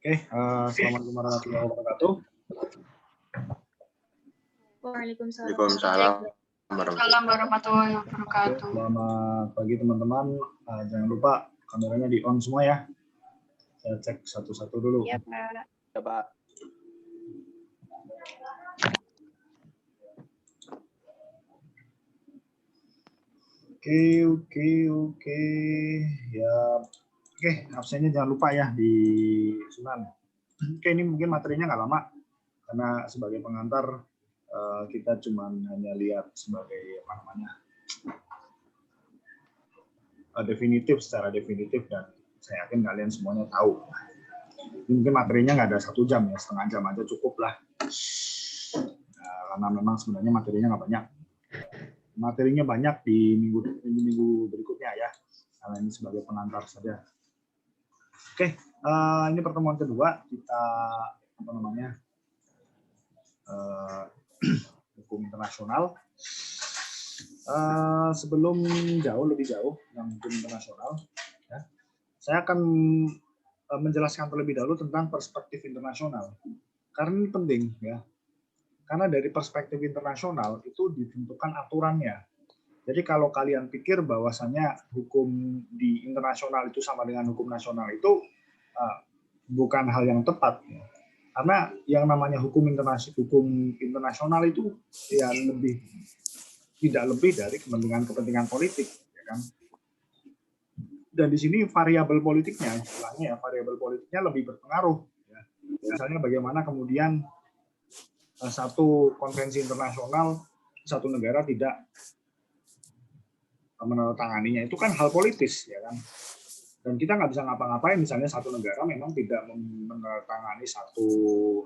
Assalamualaikum warahmatullahi wabarakatuh. Waalaikumsalam warahmatullahi wabarakatuh. Selamat pagi teman-teman. Jangan lupa kameranya di on semua ya. Saya cek satu-satu dulu. Ya, Pak. Ya, Pak. Oke. Ya, absennya jangan lupa ya di Sunan. Ini mungkin materinya nggak lama karena sebagai pengantar kita cuma hanya lihat sebagai secara definitif dan saya yakin kalian semuanya tahu. Ini mungkin materinya nggak ada 1 jam ya, setengah jam aja cukup lah. Karena memang sebenarnya materinya nggak banyak. Materinya banyak di minggu berikutnya ya. Karena ini sebagai pengantar saja. Ini pertemuan kedua kita hukum internasional. Sebelum lebih jauh yang hukum internasional, ya, saya akan menjelaskan terlebih dahulu tentang perspektif internasional. Karena ini penting ya. Karena dari perspektif internasional itu ditentukan aturannya. Jadi kalau kalian pikir bahwasannya hukum di internasional itu sama dengan hukum nasional itu bukan hal yang tepat. Ya. Karena yang namanya hukum internasional itu ya tidak lebih dari kepentingan politik, ya kan? Dan di sini variabel politiknya, istilahnya ya, variabel politiknya lebih berpengaruh. Ya. Misalnya bagaimana kemudian satu konvensi internasional satu negara tidak menandatanganinya, itu kan hal politis, ya kan? Dan kita nggak bisa ngapa-ngapain, misalnya satu negara memang tidak menandatangani satu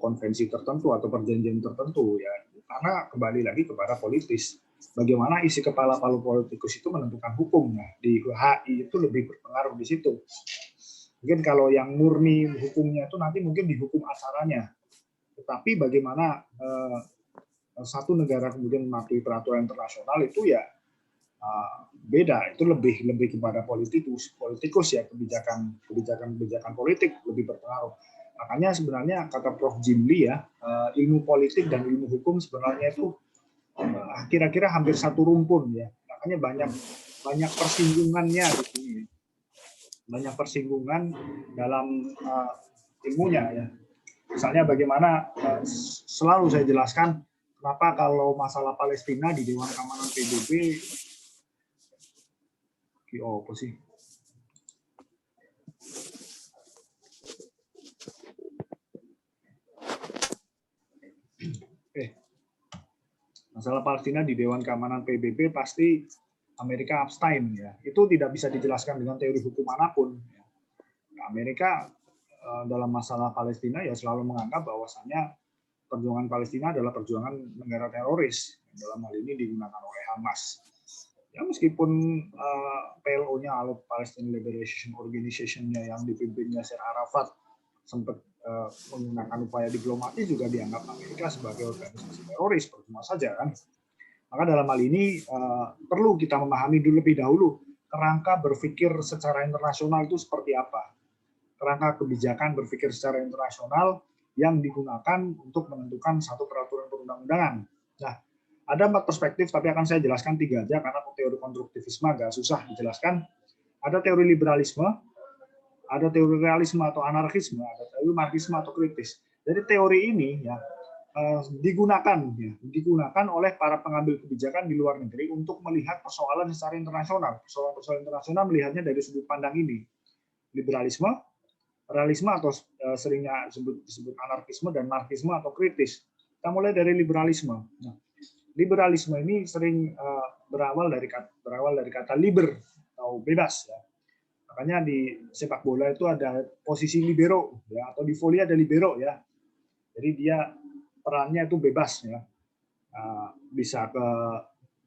konvensi tertentu atau perjanjian tertentu, ya, karena kembali lagi kepada politis. Bagaimana isi kepala palu politikus itu menentukan hukum. Nah, di HI itu lebih berpengaruh di situ. Mungkin kalau yang murni hukumnya itu nanti mungkin di hukum acaranya. Tetapi bagaimana satu negara kemudian mematuhi peraturan internasional itu ya beda. Itu lebih kepada politikus ya, kebijakan politik lebih berpengaruh. Makanya sebenarnya kata Prof. Jimli ya, ilmu politik dan ilmu hukum sebenarnya itu kira-kira hampir satu rumpun ya. Makanya banyak persinggungannya di sini. Banyak persinggungan dalam ilmunya ya. Misalnya bagaimana selalu saya jelaskan kenapa kalau masalah Palestina di Dewan Keamanan PBB apa sih? Masalah Palestina di Dewan Keamanan PBB pasti Amerika abstain ya. Itu tidak bisa dijelaskan dengan teori hukum manapun. Amerika dalam masalah Palestina ya selalu menganggap bahwasannya perjuangan Palestina adalah perjuangan negara teroris. Dalam hal ini digunakan oleh Hamas. Ya meskipun PLO-nya atau Palestine Liberation Organization-nya yang dipimpin Yasser Arafat sempat menggunakan upaya diplomatis juga dianggap Amerika sebagai organisasi teroris, percuma saja kan. Maka dalam hal ini perlu kita memahami lebih dahulu kerangka berpikir secara internasional itu seperti apa. Kerangka kebijakan berpikir secara internasional yang digunakan untuk menentukan satu peraturan perundang-undangan. Nah, ada 4 perspektif, tapi akan saya jelaskan 3 aja karena teori konstruktivisme agak susah dijelaskan. Ada teori liberalisme, ada teori realisme atau anarkisme, ada teori marxisme atau kritis. Jadi teori ini ya digunakan oleh para pengambil kebijakan di luar negeri untuk melihat persoalan secara internasional. Persoalan internasional melihatnya dari sudut pandang ini. Liberalisme, realisme atau seringnya disebut anarkisme dan marxisme atau kritis. Kita mulai dari liberalisme. Nah, liberalisme ini sering berawal dari kata liber atau bebas ya. Makanya di sepak bola itu ada posisi libero ya, atau di voli ada libero ya. Jadi dia perannya itu bebas ya. Bisa ke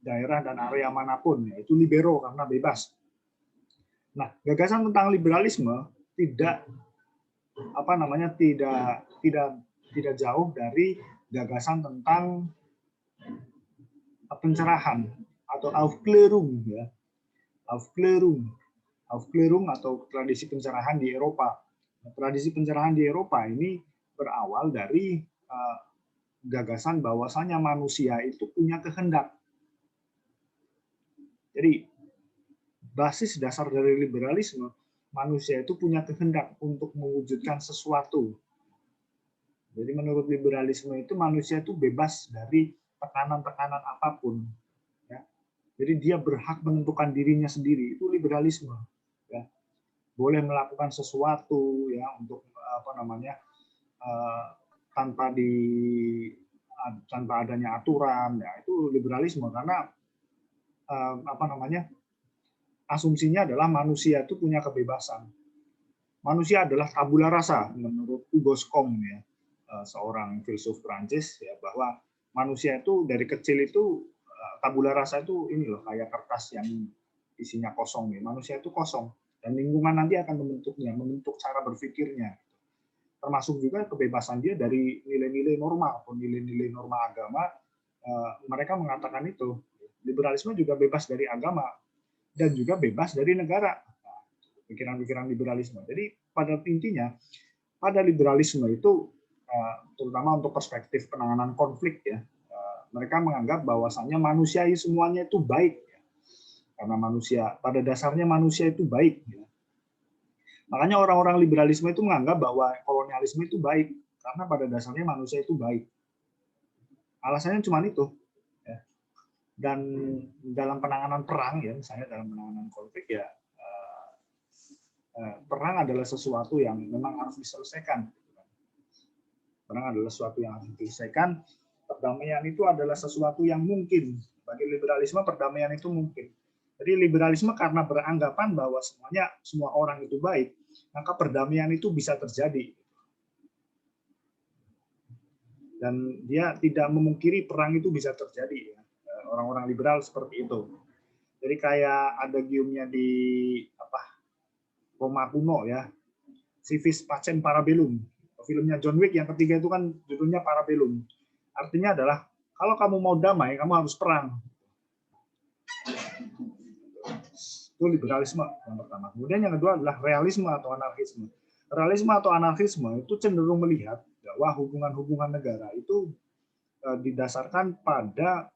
daerah dan area manapun ya. Itu libero karena bebas. Nah, gagasan tentang liberalisme tidak jauh dari gagasan tentang pencerahan atau Aufklärung ya. Aufklärung atau tradisi pencerahan di Eropa. Tradisi pencerahan di Eropa ini berawal dari gagasan bahwasanya manusia itu punya kehendak. Jadi basis dasar dari liberalisme, manusia itu punya kehendak untuk mewujudkan sesuatu. Jadi menurut liberalisme itu manusia itu bebas dari tekanan-tekanan apapun. Ya. Jadi dia berhak menentukan dirinya sendiri. Itu liberalisme. Ya. Boleh melakukan sesuatu ya untuk tanpa adanya aturan. Ya itu liberalisme karena asumsinya adalah manusia itu punya kebebasan. Manusia adalah tabula rasa menurut Auguste Comte ya, seorang filsuf Prancis ya, bahwa manusia itu dari kecil itu tabula rasa itu ini loh kayak kertas yang isinya kosong nih. Manusia itu kosong dan lingkungan nanti akan membentuknya, membentuk cara berpikirnya. Termasuk juga kebebasan dia dari nilai-nilai norma atau nilai-nilai norma agama. Mereka mengatakan itu liberalisme juga bebas dari agama dan juga bebas dari negara. Pikiran-pikiran liberalisme. Jadi pada intinya pada liberalisme itu terutama untuk perspektif penanganan konflik ya, mereka menganggap bahwasannya manusia semuanya itu baik ya. Karena manusia pada dasarnya manusia itu baik ya. Makanya orang-orang liberalisme itu menganggap bahwa kolonialisme itu baik karena pada dasarnya manusia itu baik. Alasannya cuma itu ya. Dan dalam penanganan perang ya, misalnya dalam penanganan konflik ya, perang adalah sesuatu yang memang harus diselesaikan. Perang adalah sesuatu yang harus diselesaikan. Perdamaian itu adalah sesuatu yang mungkin. Bagi liberalisme, perdamaian itu mungkin. Jadi liberalisme karena beranggapan bahwa semua orang itu baik, maka perdamaian itu bisa terjadi. Dan dia tidak memungkiri perang itu bisa terjadi. Orang-orang liberal seperti itu. Jadi kayak ada giumnya di Roma kuno ya, Civis Pacem Parabellum. Filmnya John Wick yang ketiga itu kan judulnya Parabellum. Artinya adalah kalau kamu mau damai, kamu harus perang. Itu liberalisme yang pertama. Kemudian yang kedua adalah realisme atau anarkisme. Realisme atau anarkisme itu cenderung melihat bahwa hubungan-hubungan negara itu didasarkan pada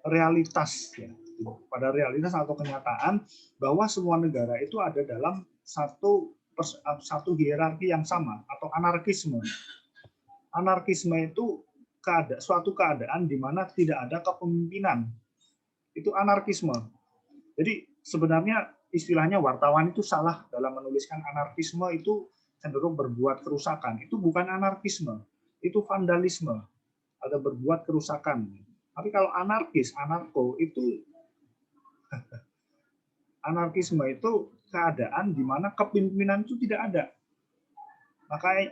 realitas ya. Pada realitas atau kenyataan bahwa semua negara itu ada dalam satu hierarki yang sama atau anarkisme. Anarkisme itu suatu keadaan di mana tidak ada kepemimpinan. Itu anarkisme. Jadi sebenarnya istilahnya wartawan itu salah dalam menuliskan anarkisme itu cenderung berbuat kerusakan. Itu bukan anarkisme, itu vandalisme. Ada berbuat kerusakan. Tapi kalau anarko itu anarkisme itu keadaan di mana kepemimpinan itu tidak ada.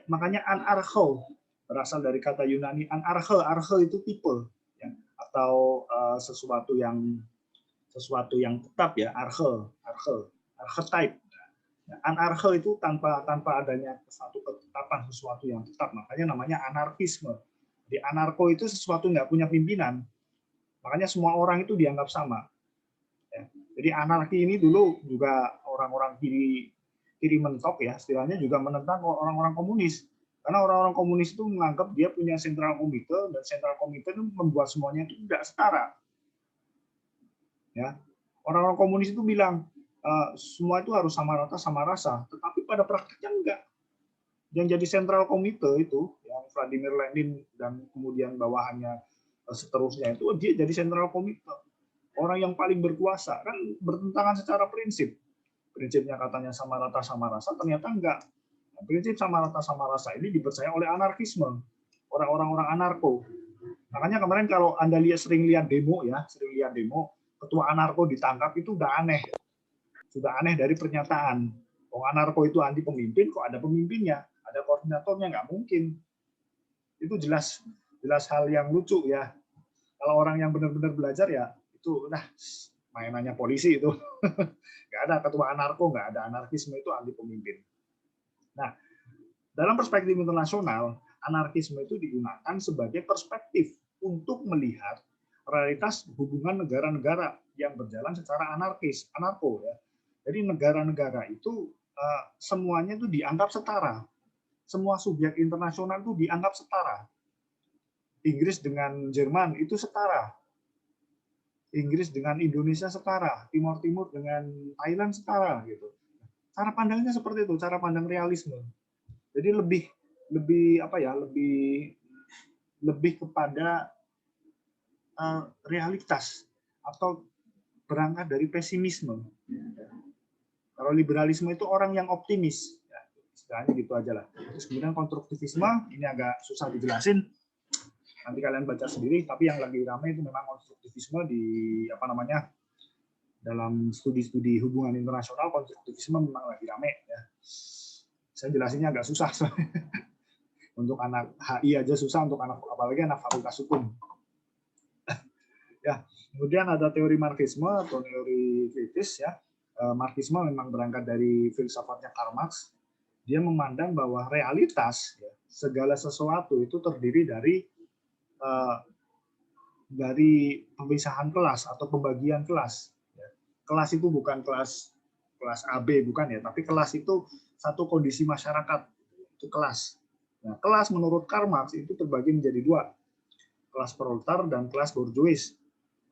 Makanya anarcho berasal dari kata Yunani arche itu tipe ya, atau sesuatu yang tetap ya, archetype. Anarche itu tanpa adanya satu ketetapan sesuatu yang tetap, makanya namanya anarkisme. Di anarko itu sesuatu nggak punya pimpinan, makanya semua orang itu dianggap sama. Jadi anarki ini dulu juga orang-orang kiri mentok ya, istilahnya juga menentang orang-orang komunis. Karena orang-orang komunis itu menganggap dia punya sentral komite, dan sentral komite itu membuat semuanya itu tidak setara. Ya, orang-orang komunis itu bilang semua itu harus sama rata sama rasa, tetapi pada praktiknya enggak. Yang jadi sentral komite itu, yang Vladimir Lenin dan kemudian bawahannya seterusnya itu, dia jadi sentral komite. Orang yang paling berkuasa, kan bertentangan secara prinsip. Prinsipnya katanya sama rata sama rasa, ternyata enggak. Nah, prinsip sama rata sama rasa ini dipercaya oleh anarkisme, orang-orang anarko. Makanya kemarin kalau Anda sering lihat demo, ketua anarko ditangkap itu udah aneh. Sudah aneh dari pernyataan. Anarko itu anti pemimpin, kok ada pemimpinnya, ada koordinatornya, nggak mungkin. Itu jelas hal yang lucu ya. Kalau orang yang benar-benar belajar ya, itu mainannya polisi itu. Nggak ada ketua anarko, nggak ada anarkisme, itu anti pemimpin. Nah, dalam perspektif internasional, anarkisme itu digunakan sebagai perspektif untuk melihat realitas hubungan negara-negara yang berjalan secara anarko ya. Jadi negara-negara itu semuanya itu dianggap setara. Semua subjek internasional itu dianggap setara. Inggris dengan Jerman itu setara. Inggris dengan Indonesia setara. Timur Timur dengan Thailand setara gitu. Cara pandangnya seperti itu, cara pandang realisme. Jadi lebih apa ya, lebih kepada realitas atau berangkat dari pesimisme. Kalau liberalisme itu orang yang optimis, ya, istilahnya gitu aja lah. Terus kemudian konstruktivisme, ini agak susah dijelasin, nanti kalian baca sendiri. Tapi yang lagi ramai itu memang konstruktivisme di apa namanya, dalam studi-studi hubungan internasional, konstruktivisme memang lagi ramai. Ya. Saya jelasinnya agak susah soalnya. Untuk anak HI aja susah, untuk anak apalagi anak fakultas hukum. Ya, kemudian ada teori Marxisme atau teori kritis ya. Marxisme memang berangkat dari filsafatnya Karl Marx. Dia memandang bahwa realitas ya, segala sesuatu itu terdiri dari pemisahan kelas atau pembagian kelas. Kelas itu bukan kelas AB bukan ya, tapi kelas itu satu kondisi masyarakat, itu kelas. Nah, kelas menurut Karl Marx itu terbagi menjadi dua, kelas proletar dan kelas borjuis.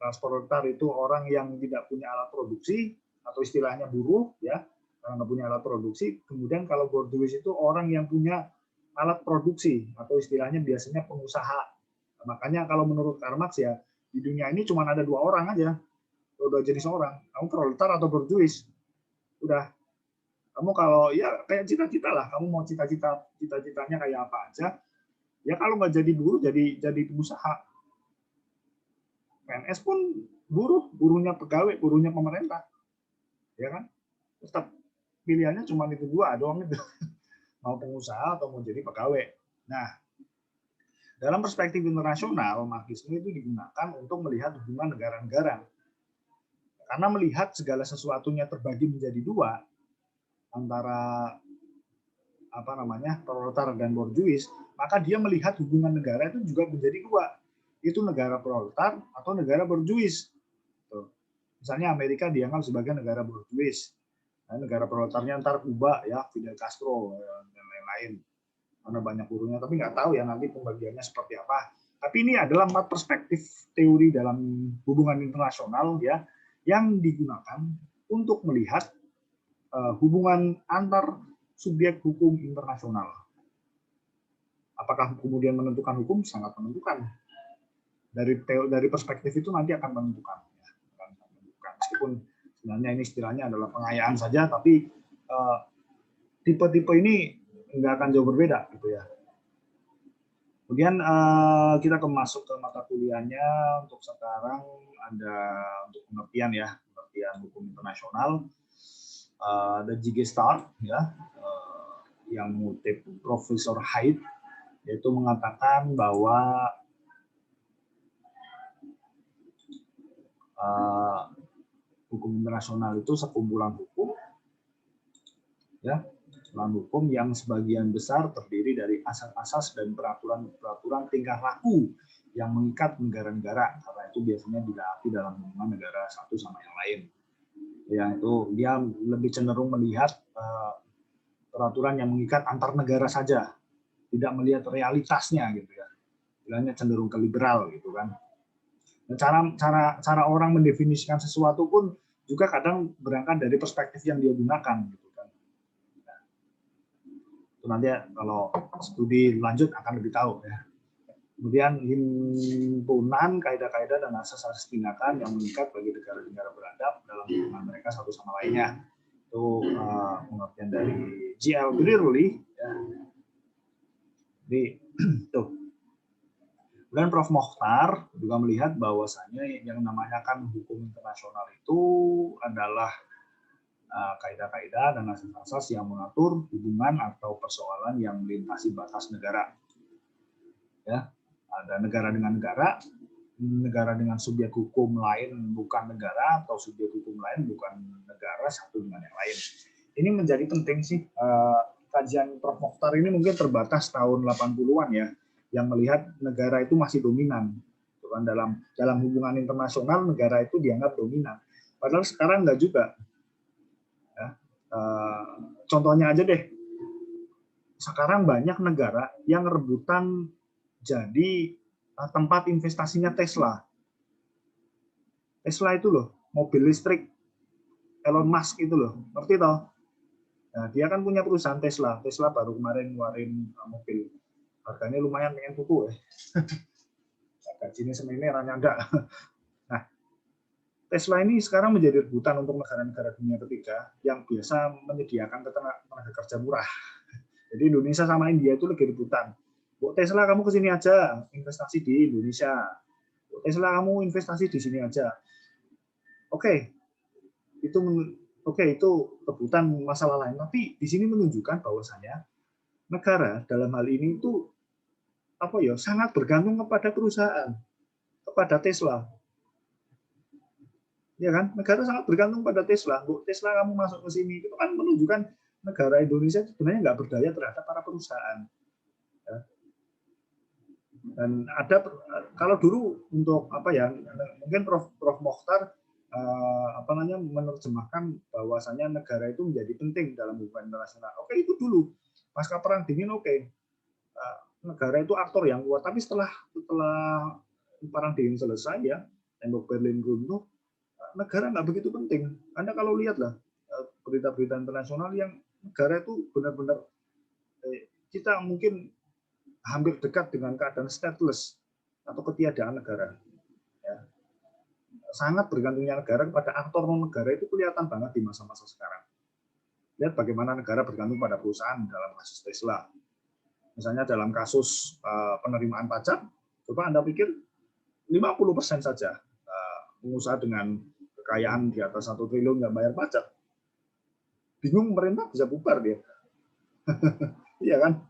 Kelas proletar itu orang yang tidak punya alat produksi atau istilahnya buruh ya, karena nggak punya alat produksi. Kemudian kalau borjuis itu orang yang punya alat produksi atau istilahnya biasanya pengusaha. Nah, makanya kalau menurut Karl Marx ya di dunia ini cuma ada dua orang aja. Udah jadi seorang, kamu proletar atau borjuis. Udah, kamu kalau ya kayak cita-cita lah, kamu mau cita-citanya kayak apa aja. Ya kalau nggak jadi buruh, jadi pengusaha. PNS pun buruhnya pegawai, buruhnya pemerintah. Ya kan? Tetap pilihannya cuma itu dua doang itu. Mau pengusaha atau mau jadi pegawai. Nah, dalam perspektif internasional, Marxisme itu digunakan untuk melihat hubungan negara-negara. Karena melihat segala sesuatunya terbagi menjadi dua, antara apa namanya proletar dan borjuis, maka dia melihat hubungan negara itu juga menjadi dua. Itu negara proletar atau negara borjuis. Misalnya Amerika dianggap sebagai negara borjuis. Nah, negara proletarnya ntar Kuba ya, Fidel Castro dan lain-lain. Karena banyak buruhnya, tapi nggak tahu ya nanti pembagiannya seperti apa. Tapi ini adalah 4 perspektif teori dalam hubungan internasional ya yang digunakan untuk melihat hubungan antar subjek hukum internasional. Apakah kemudian menentukan hukum? Sangat menentukan. Dari perspektif itu nanti akan menentukan. Meskipun sebenarnya ini istilahnya adalah pengayaan saja, tapi tipe-tipe ini nggak akan jauh berbeda gitu ya. Kemudian kita masuk ke mata kuliahnya. Untuk sekarang ada untuk pengertian ya, pengertian hukum internasional. Ada G. Gestalt ya, yang mengutip Profesor Haidt, yaitu mengatakan bahwa hukum internasional itu sekumpulan hukum ya, sekumpulan hukum yang sebagian besar terdiri dari asas-asas dan peraturan tingkah laku yang mengikat negara-negara, karena itu biasanya dilakukan dalam hubungan negara satu sama yang lain. Yang itu dia lebih cenderung melihat peraturan yang mengikat antar negara saja, tidak melihat realitasnya gitu ya. Bilangnya cenderung ke liberal gitu kan. Cara orang mendefinisikan sesuatu pun juga kadang berangkat dari perspektif yang dia gunakan gitu kan. Nah, itu nanti kalau studi lanjut akan lebih tahu ya. Kemudian himpunan kaidah-kaidah dan asas-asas tindakan yang mengikat bagi negara-negara beradab dalam hubungan mereka satu sama lainnya. Itu pengertian dari G.L. Brearley ya. Jadi tuh. Kemudian Prof. Mokhtar juga melihat bahwasanya yang namanya kan hukum internasional itu adalah kaidah-kaidah dan asas-asas yang mengatur hubungan atau persoalan yang melintasi batas negara. Ya, ada negara dengan negara, negara dengan subjek hukum lain bukan negara, atau subjek hukum lain bukan negara satu dengan yang lain. Ini menjadi penting sih. Kajian Prof. Mokhtar ini mungkin terbatas tahun 80-an ya, yang melihat negara itu masih dominan. kan. Dalam hubungan internasional negara itu dianggap dominan. Padahal sekarang enggak juga. Ya. Contohnya aja deh. Sekarang banyak negara yang rebutan jadi tempat investasinya Tesla. Tesla itu loh, mobil listrik Elon Musk itu loh, ngerti toh? Nah, dia kan punya perusahaan Tesla. Tesla baru kemarin ngeluarin mobil, harganya lumayan, pengen tuku ya. Gajinya semene ranya enggak. Nah, Tesla ini sekarang menjadi rebutan untuk negara-negara dunia ketiga yang biasa menyediakan tenaga kerja murah. Jadi Indonesia sama India itu lagi rebutan. Bu Tesla kamu ke sini aja, investasi di Indonesia. Bu Tesla kamu investasi di sini aja. Oke, itu rebutan masalah lain. Tapi di sini menunjukkan bahwasanya negara dalam hal ini itu sangat bergantung kepada perusahaan, kepada Tesla. Ya kan, negara sangat bergantung pada Tesla. Bu Tesla kamu masuk ke sini, itu kan menunjukkan negara Indonesia sebenarnya nggak berdaya terhadap para perusahaan. Ya. Dan ada kalau dulu untuk mungkin Prof Mokhtar menerjemahkan bahwasanya negara itu menjadi penting dalam hubungan internasional. Oke, itu dulu pasca perang dingin, negara itu aktor yang kuat. Tapi setelah perang dingin selesai ya, tembok Berlin runtuh, negara nggak begitu penting. Anda kalau lihatlah berita-berita internasional yang negara itu benar-benar kita mungkin hampir dekat dengan keadaan stateless atau ketiadaan negara. Ya. Sangat bergantungnya negara kepada aktor non-negara itu kelihatan banget di masa-masa sekarang. Lihat bagaimana negara bergantung pada perusahaan dalam kasus Tesla. Misalnya dalam kasus penerimaan pajak, coba Anda pikir 50% saja pengusaha dengan kekayaan di atas 1 triliun nggak bayar pajak. Bingung pemerintah bisa bubar dia. Iya kan?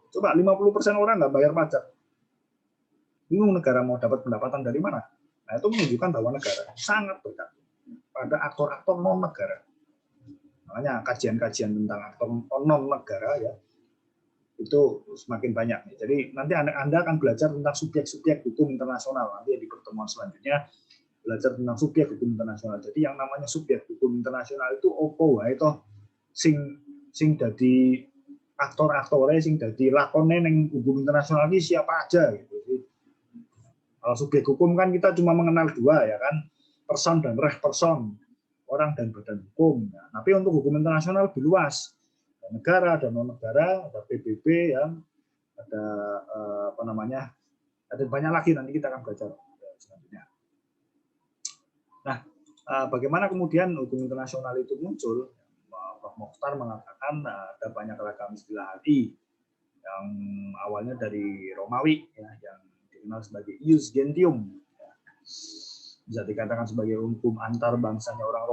Coba 50% orang nggak bayar pajak. Bingung negara mau dapat pendapatan dari mana? Nah, itu menunjukkan bahwa negara sangat bergantung pada aktor-aktor non-negara. Makanya kajian-kajian tentang aktor non-negara ya, itu semakin banyak. Jadi nanti Anda akan belajar tentang subjek-subjek hukum internasional. Nanti di pertemuan selanjutnya belajar tentang subjek hukum internasional. Jadi yang namanya subjek hukum internasional itu opo wae toh sing dadi aktor-aktore sing dadi lakone ning hukum internasional ini siapa aja gitu. Kalau subjek hukum kan kita cuma mengenal 2 ya kan, person dan reh person, orang dan badan hukum. Nah, tapi untuk hukum internasional lebih luas. Ada negara, ada non-negara, ada PBB ya, ada ada banyak lagi, nanti kita akan belajar selanjutnya. Nah, bagaimana kemudian hukum internasional itu muncul? Prof Mokhtar mengatakan ada banyak ragam istilah arti yang awalnya dari Romawi ya, yang dikenal sebagai ius gentium, bisa dikatakan sebagai hukum antar bangsanya orang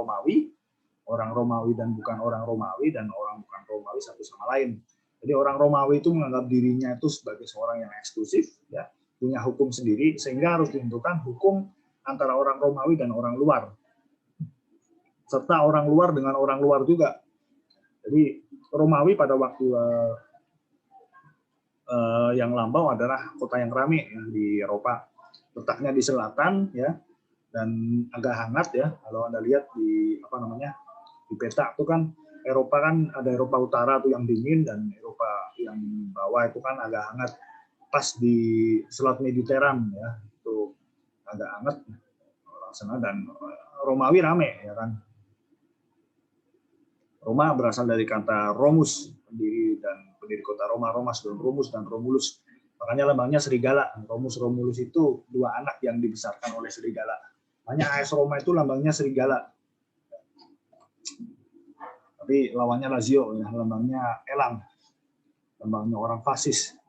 Romawi dan bukan orang Romawi, dan orang bukan Romawi satu sama lain. Jadi orang Romawi itu menganggap dirinya itu sebagai seorang yang eksklusif, ya, punya hukum sendiri, sehingga harus ditentukan hukum antara orang Romawi dan orang luar, serta orang luar dengan orang luar juga. Jadi Romawi pada waktu yang lampau adalah kota yang ramai ya, di Eropa, letaknya di selatan ya, dan agak hangat ya. Kalau Anda lihat di di peta itu kan Eropa kan ada Eropa Utara tuh yang dingin, dan Eropa yang bawah itu kan agak hangat, pas di Selat Mediteran ya, itu agak hangat sana. Dan Romawi rame ya kan. Roma berasal dari kata Romus, pendiri kota Roma, Romas dan Romus dan Romulus. Makanya lambangnya serigala. Romus Romulus itu 2 anak yang dibesarkan oleh serigala. Makanya AS Roma itu lambangnya serigala. Tapi lawannya Lazio, ya, lambangnya elang, lambangnya orang fasis.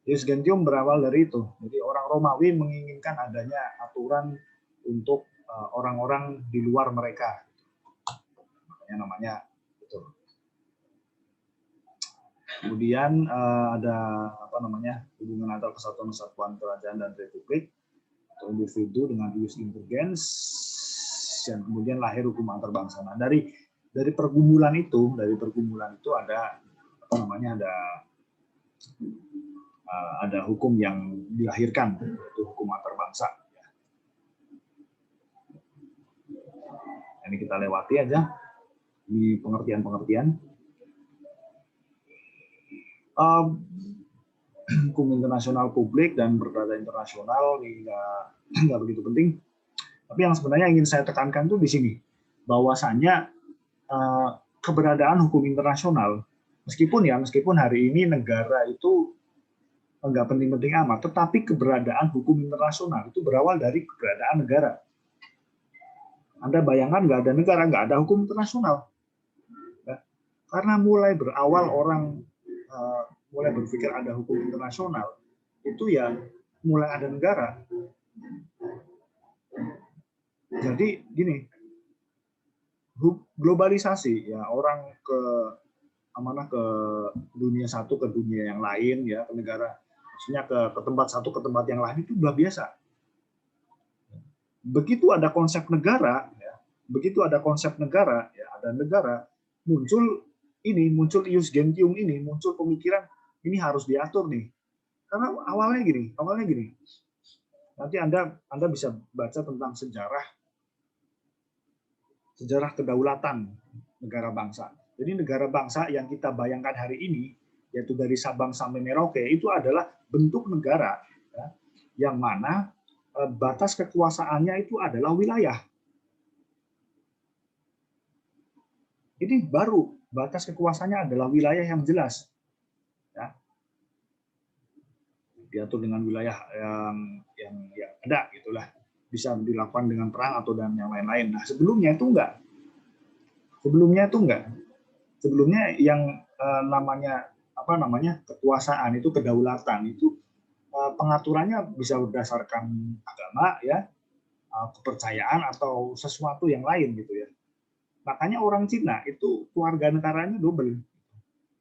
Ius gentium berawal dari itu. Jadi orang Romawi menginginkan adanya aturan untuk orang-orang di luar mereka. Makanya namanya itu. Kemudian ada hubungan antar kesatuan kerajaan dan republik atau individu dengan ius insurgens, dan kemudian lahir hukum antar bangsa. Nah, dari pergumulan itu ada ada hukum yang dilahirkan, yaitu hukum antar bangsa. Ini kita lewati aja di pengertian-pengertian. Hukum internasional publik dan perdata internasional ini nggak begitu penting. Tapi yang sebenarnya ingin saya tekankan tuh di sini, bahwasanya keberadaan hukum internasional, meskipun hari ini negara itu nggak penting-penting amat, tetapi keberadaan hukum internasional itu berawal dari keberadaan negara. Anda bayangkan nggak ada negara, nggak ada hukum internasional. Ya. Karena mulai berawal orang mulai berpikir ada hukum internasional, itu ya mulai ada negara. Jadi gini, globalisasi ya, orang ke dunia satu ke dunia yang lain ya, ke negara, maksudnya ke tempat satu ke tempat yang lain itu udah biasa. Begitu ada konsep negara ya, ada negara, muncul ius gentium ini, muncul pemikiran ini harus diatur nih. Karena awalnya gini. Nanti Anda bisa baca tentang sejarah kedaulatan negara bangsa. Jadi negara bangsa yang kita bayangkan hari ini, yaitu dari Sabang sampai Merauke, itu adalah bentuk negara ya, yang mana batas kekuasaannya itu adalah wilayah. Ini baru batas kekuasaannya adalah wilayah yang jelas. Ya. Diatur dengan wilayah yang ada, gitulah. Bisa dilakukan dengan perang atau dan yang lain-lain. Nah, sebelumnya itu enggak. Sebelumnya yang namanya kekuasaan itu, kedaulatan itu pengaturannya bisa berdasarkan agama ya, kepercayaan atau sesuatu yang lain gitu ya. Makanya orang Cina itu keluarga negaranya double.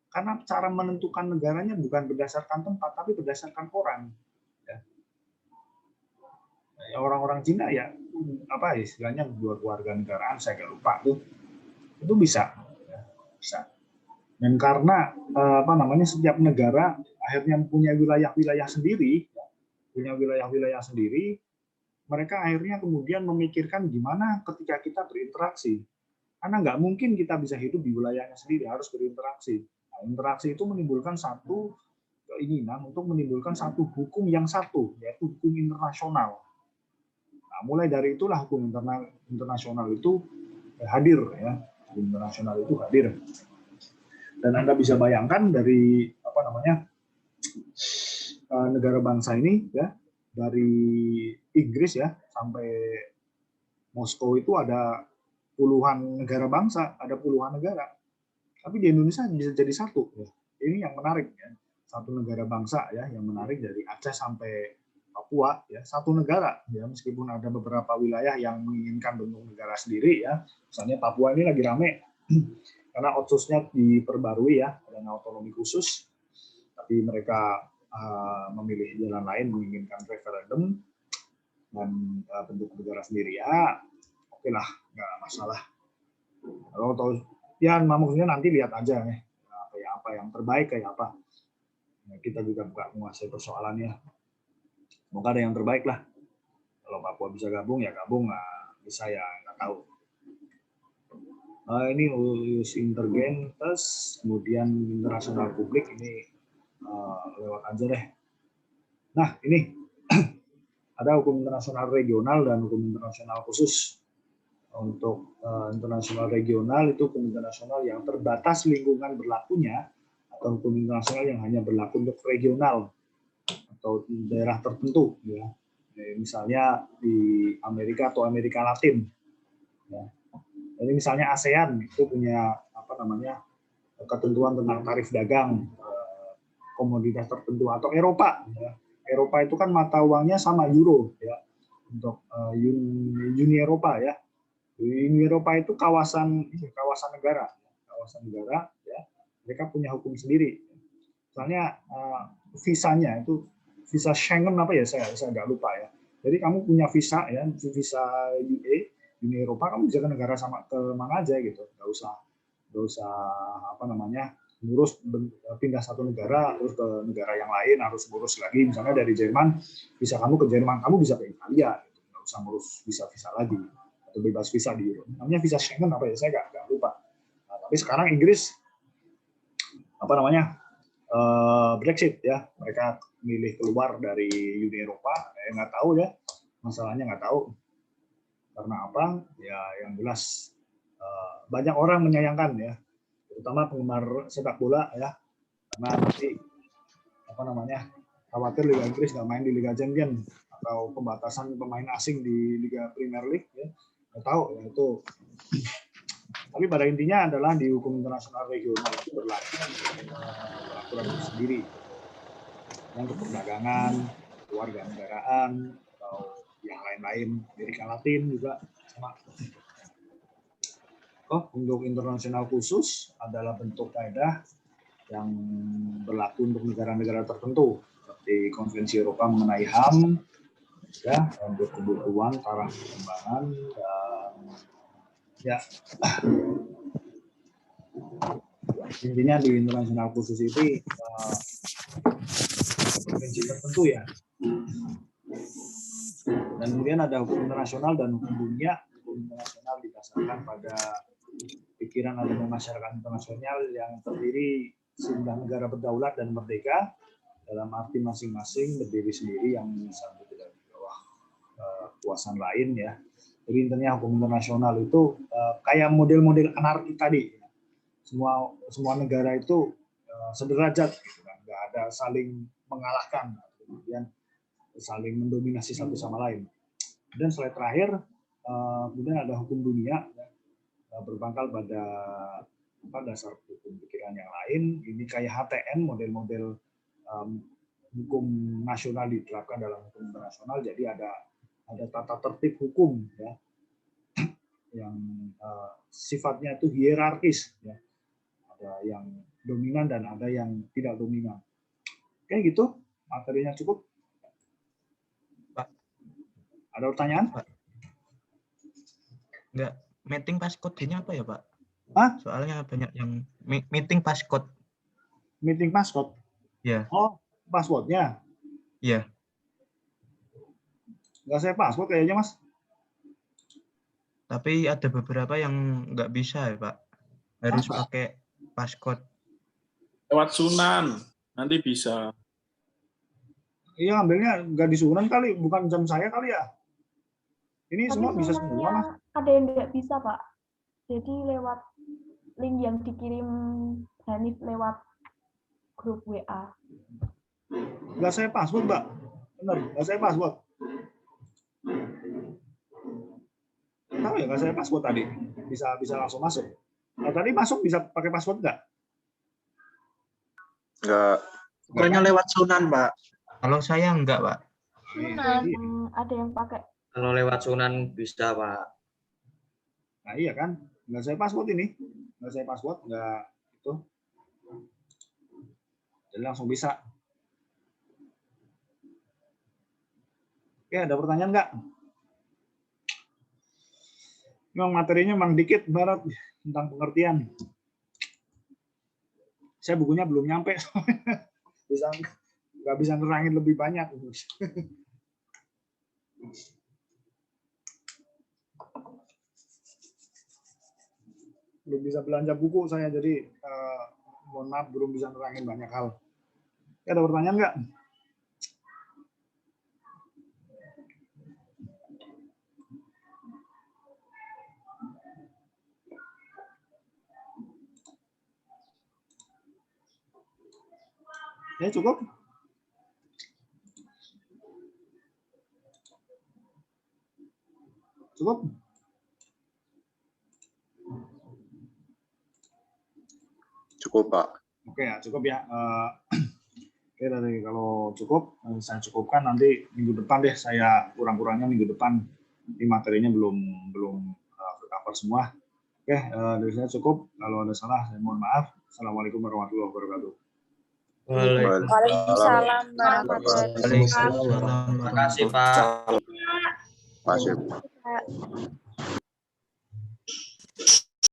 Karena cara menentukan negaranya bukan berdasarkan tempat, tapi berdasarkan orang. Ya. Orang-orang Cina ya, istilahnya dua keluarga negaraan, saya nggak lupa tuh, itu bisa. Dan karena setiap negara akhirnya punya wilayah-wilayah sendiri, mereka akhirnya kemudian memikirkan gimana ketika kita berinteraksi. Karena nggak mungkin kita bisa hidup di wilayahnya sendiri, harus berinteraksi. Nah, interaksi itu menimbulkan satu keinginan untuk menimbulkan satu hukum yang satu, yaitu hukum internasional. Nah, mulai dari itulah hukum internasional itu hadir, ya. Hukum internasional itu hadir. Dan Anda bisa bayangkan dari negara bangsa ini, ya, dari Inggris ya sampai Moskow itu ada puluhan negara bangsa, ada puluhan negara. Tapi di Indonesia bisa jadi satu. Ini yang menarik ya. Satu negara bangsa ya, yang menarik dari Aceh sampai Papua ya, satu negara ya, meskipun ada beberapa wilayah yang menginginkan bentuk negara sendiri ya. Misalnya Papua ini lagi rame karena otsusnya diperbarui ya, dengan otonomi khusus. Tapi mereka memilih jalan lain, menginginkan referendum dan bentuk negara sendiri ya. Oke lah, nggak masalah. Kalau tahu ya, maksudnya nanti lihat aja nih, kayak apa yang terbaik kayak apa. Nah, kita juga nggak menguasai persoalannya. Semoga ada yang terbaik lah. Kalau Papua bisa gabung ya gabung, nggak bisa ya nggak tahu. Ini ius intergentes, kemudian internasional publik ini lewat aja deh. Nah ini ada hukum internasional regional dan hukum internasional khusus. Untuk internasional regional itu hukum internasional yang terbatas lingkungan berlakunya, atau hukum internasional yang hanya berlaku untuk regional atau daerah tertentu ya. Misalnya di Amerika atau Amerika Latin ya. Jadi misalnya ASEAN itu punya ketentuan tentang tarif dagang komoditas tertentu, atau Eropa ya. Eropa itu kan mata uangnya sama euro ya, untuk Uni Eropa ya. Uni Eropa itu kawasan negara ya. Mereka punya hukum sendiri. Misalnya visanya itu visa Schengen apa ya, saya nggak lupa ya. Jadi kamu punya visa ya, visa Uni Eropa, kamu bisa ke negara sama ke mana aja gitu. Nggak usah ngurus pindah satu negara terus ke negara yang lain harus ngurus lagi, misalnya dari Jerman bisa kamu ke Jerman, kamu bisa ke Italia gitu. Nggak usah ngurus visa lagi atau bebas visa di Eropa, namanya visa Schengen apa ya, saya nggak lupa. Nah, tapi sekarang Inggris apa namanya Brexit ya, mereka milih keluar dari Uni Eropa, nggak tahu ya, masalahnya nggak tahu karena apa ya, yang jelas banyak orang menyayangkan ya, terutama penggemar sepak bola ya, karena nanti apa namanya khawatir Liga Inggris nggak main di Liga Champions atau pembatasan pemain asing di Liga Premier League ya, nggak tahu ya itu. Tapi pada intinya adalah di hukum internasional regional itu berlaku peraturan sendiri yang untuk perdagangan, kewarganegaraan atau yang lain-lain, Amerika Latin juga sama. Untuk internasional khusus adalah bentuk kaedah yang berlaku untuk negara-negara tertentu seperti Konvensi Eropa mengenai HAM, ya, untuk kebutuhan taraf pengembangan dan ya intinya di internasional khusus itu konvensi tertentu ya. Dan kemudian ada hukum internasional dan hukum dunia. Hukum internasional didasarkan pada pikiran adanya masyarakat internasional yang terdiri 9 negara berdaulat dan merdeka, dalam arti masing-masing berdiri sendiri yang satu tidak di bawah kekuasaan lain ya. Jadi intinya hukum internasional itu kayak model-model anarki tadi. Semua negara itu sederajat, gitu kan. Nggak ada saling mengalahkan, kemudian saling mendominasi satu sama lain. Dan slide terakhir, kemudian ada hukum dunia ya, berpangkal pada dasar hukum pikiran yang lain. Ini kayak HTN, model-model hukum nasional diterapkan dalam hukum internasional. Jadi ada tata tertib hukum ya, yang sifatnya itu hierarkis ya. Ada yang dominan dan ada yang tidak dominan. Oke gitu, materinya cukup. Pak. Ada pertanyaan? Pak. Enggak, meeting passcode ini apa ya Pak? Hah? Soalnya banyak yang meeting passcode. Meeting passcode? Ya. Oh, passwordnya? Iya. Nggak saya password kayaknya Mas. Tapi ada beberapa yang nggak bisa ya Pak. Harus pakai passcode. Lewat Sunan, nanti bisa. Iya, ambilnya nggak di Sunan kali, bukan jam saya kali ya. Ini Tapi semua bisa semua Mas. ada yang nggak bisa Pak. Jadi lewat link yang dikirim Hanif lewat grup WA. Nggak saya password Mbak. Benar, nggak saya password. Tahu ya, nggak saya password tadi. Bisa langsung masuk. Nah, tadi masuk bisa pakai password nggak? Enggak. Pokoknya lewat Sunan, Pak. Kalau saya enggak Pak. Ada yang pakai. Kalau lewat Sunan bisa, Pak. Nah iya kan, nggak saya password ini. Nggak saya password, nggak itu. Jadi langsung bisa. Oke, ada pertanyaan nggak? Memang materinya memang dikit Barat tentang pengertian. Saya bukunya belum nyampe, nggak bisa nerangin lebih banyak. Belum bisa belanja buku saya, jadi mohon maaf belum bisa nerangin banyak hal. Ada pertanyaan nggak? Ya cukup. Cukup. Cukup, Pak. Oke ya, cukup ya. Oke, dari kalau cukup, saya cukupkan nanti minggu depan deh. Saya kurang-kurangnya minggu depan. Ini materinya belum cover semua. Oke, dari saya cukup. Kalau ada salah, saya mohon maaf. Assalamualaikum warahmatullahi wabarakatuh. Waalaikumsalam warahmatullahi Waalaikumsalam. Terima kasih, Pak. Terima kasih.